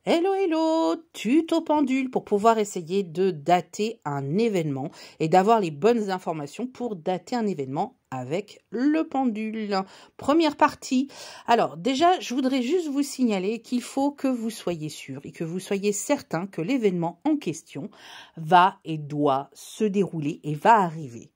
Hello, hello, tuto pendule pour pouvoir essayer de dater un événement et d'avoir les bonnes informations pour dater un événement avec le pendule. Première partie. Alors déjà, je voudrais juste vous signaler qu'il faut que vous soyez sûr et que vous soyez certain que l'événement en question va et doit se dérouler et va arriver.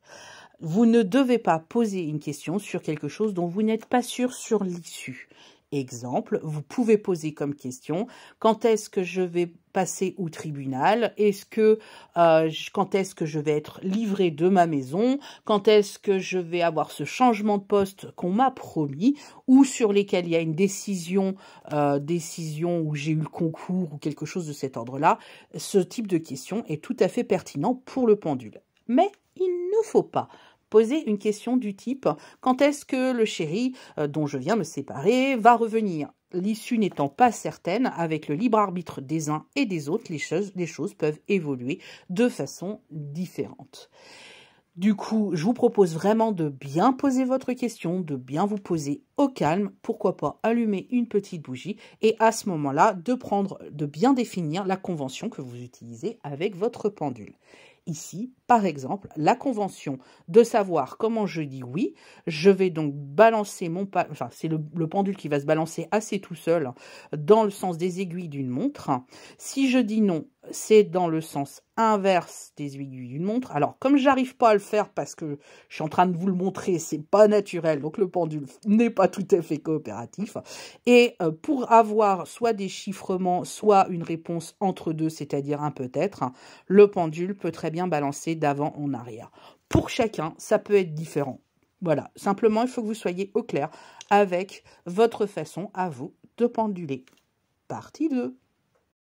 Vous ne devez pas poser une question sur quelque chose dont vous n'êtes pas sûr sur l'issue. Exemple, vous pouvez poser comme question, quand est-ce que je vais passer au tribunal? Quand est-ce que je vais être livré de ma maison? Quand est-ce que je vais avoir ce changement de poste qu'on m'a promis? Ou sur lesquels il y a une décision où j'ai eu le concours ou quelque chose de cet ordre-là. Ce type de question est tout à fait pertinent pour le pendule. Mais il ne faut pas poser une question du type « Quand est-ce que le chéri dont je viens me séparer va revenir ?» L'issue n'étant pas certaine, avec le libre arbitre des uns et des autres, les choses peuvent évoluer de façon différente. Du coup, je vous propose vraiment de bien poser votre question, de bien vous poser au calme, pourquoi pas allumer une petite bougie et à ce moment-là, de bien définir la convention que vous utilisez avec votre pendule. Ici, par exemple, la convention de savoir comment je dis oui, je vais donc balancer c'est le pendule qui va se balancer assez tout seul dans le sens des aiguilles d'une montre. Si je dis non, c'est dans le sens inverse des aiguilles d'une montre. Alors, comme j'arrive pas à le faire parce que je suis en train de vous le montrer, c'est pas naturel, donc le pendule n'est pas tout à fait coopératif. Et pour avoir soit des chiffrements, soit une réponse entre deux, c'est-à-dire un peut-être, le pendule peut très bien balancer d'avant en arrière. Pour chacun, ça peut être différent. Voilà, simplement, il faut que vous soyez au clair avec votre façon à vous de penduler. Partie 2.